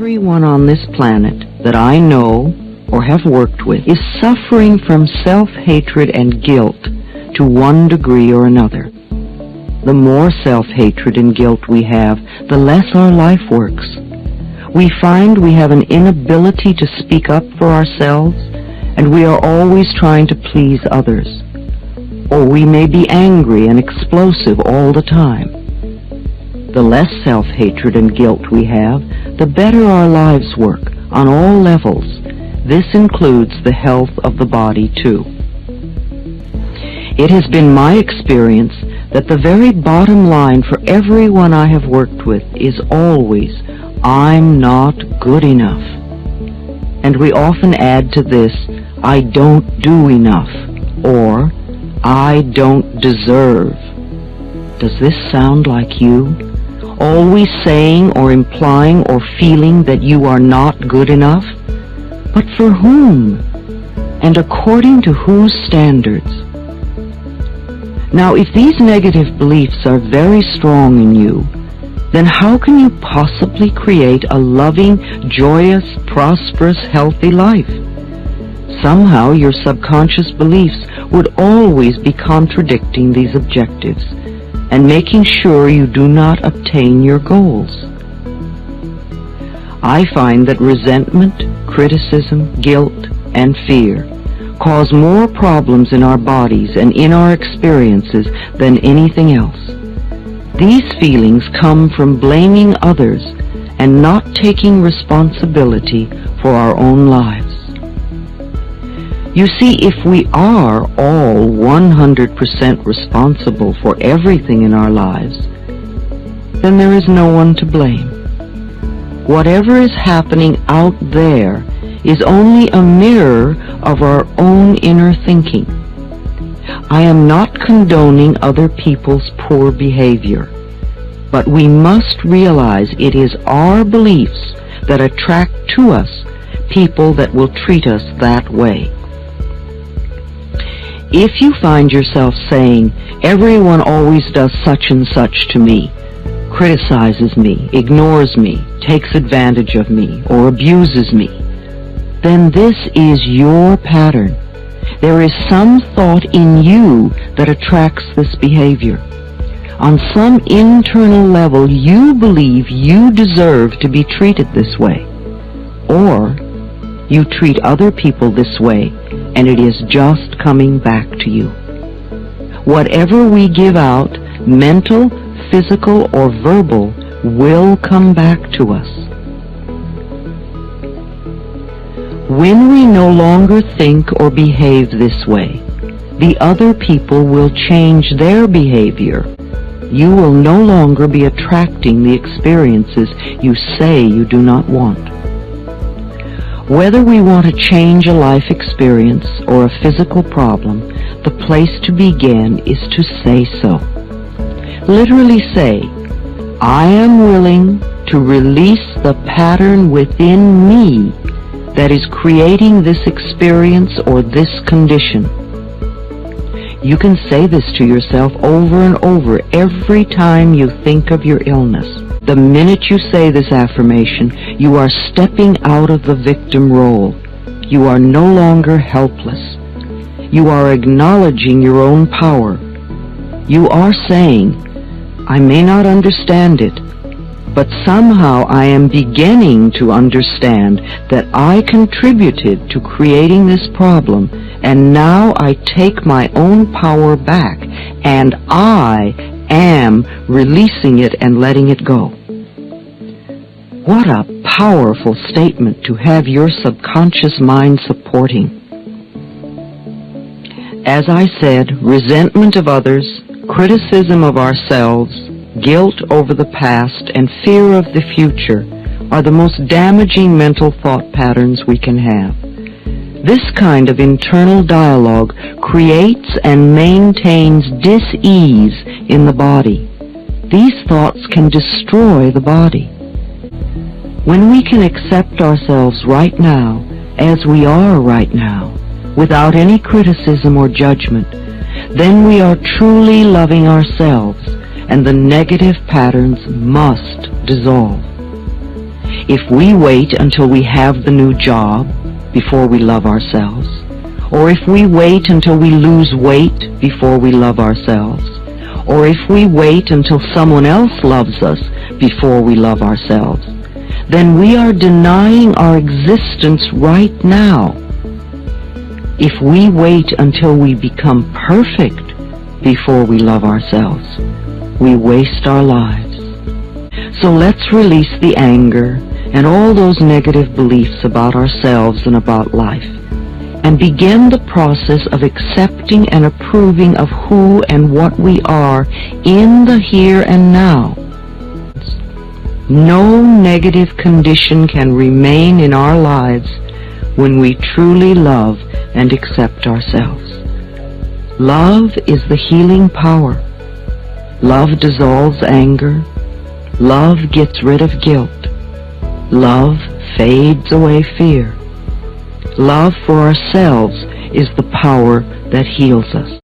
Everyone on this planet that I know or have worked with is suffering from self-hatred and guilt to one degree or another. The more self-hatred and guilt we have, the less our life works. We find we have an inability to speak up for ourselves, and we are always trying to please others. Or we may be angry and explosive all the time. The less self-hatred and guilt we have, the better our lives work on all levels. This includes the health of the body too. It has been my experience that the very bottom line for everyone I have worked with is always, I'm not good enough. And we often add to this, I don't do enough, or I don't deserve. Does this sound like you? Always saying or implying or feeling that you are not good enough? But for whom? And according to whose standards? Now, if these negative beliefs are very strong in you, then how can you possibly create a loving, joyous, prosperous, healthy life? Somehow your subconscious beliefs would always be contradicting these objectives and making sure you do not obtain your goals. I find that resentment, criticism, guilt, and fear cause more problems in our bodies and in our experiences than anything else. These feelings come from blaming others and not taking responsibility for our own lives. You see, if we are all 100% responsible for everything in our lives, then there is no one to blame. Whatever is happening out there is only a mirror of our own inner thinking. I am not condoning other people's poor behavior, but we must realize it is our beliefs that attract to us people that will treat us that way. If you find yourself saying, everyone always does such and such to me, criticizes me, ignores me, takes advantage of me, or abuses me, then this is your pattern. There is some thought in you that attracts this behavior. On some internal level, you believe you deserve to be treated this way. Or you treat other people this way, and it is just coming back to you. Whatever we give out, mental, physical, or verbal, will come back to us. When we no longer think or behave this way, the other people will change their behavior. You will no longer be attracting the experiences you say you do not want. Whether we want to change a life experience or a physical problem, the place to begin is to say so. Literally say, I am willing to release the pattern within me that is creating this experience or this condition. You can say this to yourself over and over every time you think of your illness. The minute you say this affirmation, you are stepping out of the victim role. You are no longer helpless. You are acknowledging your own power. You are saying, I may not understand it, but somehow I am beginning to understand that I contributed to creating this problem, and now I take my own power back, and I am releasing it and letting it go. What a powerful statement to have your subconscious mind supporting. As I said, resentment of others, criticism of ourselves, guilt over the past, and fear of the future are the most damaging mental thought patterns we can have. This kind of internal dialogue creates and maintains dis-ease in the body. These thoughts can destroy the body. When we can accept ourselves right now, as we are right now, without any criticism or judgment, then we are truly loving ourselves, and the negative patterns must dissolve. If we wait until we have the new job before we love ourselves, or if we wait until we lose weight before we love ourselves, or if we wait until someone else loves us before we love ourselves, then we are denying our existence right now. If we wait until we become perfect before we love ourselves, we waste our lives. So let's release the anger and all those negative beliefs about ourselves and about life, and begin the process of accepting and approving of who and what we are in the here and now. No negative condition can remain in our lives when we truly love and accept ourselves. Love is the healing power. Love dissolves anger. Love gets rid of guilt. Love fades away fear. Love for ourselves is the power that heals us.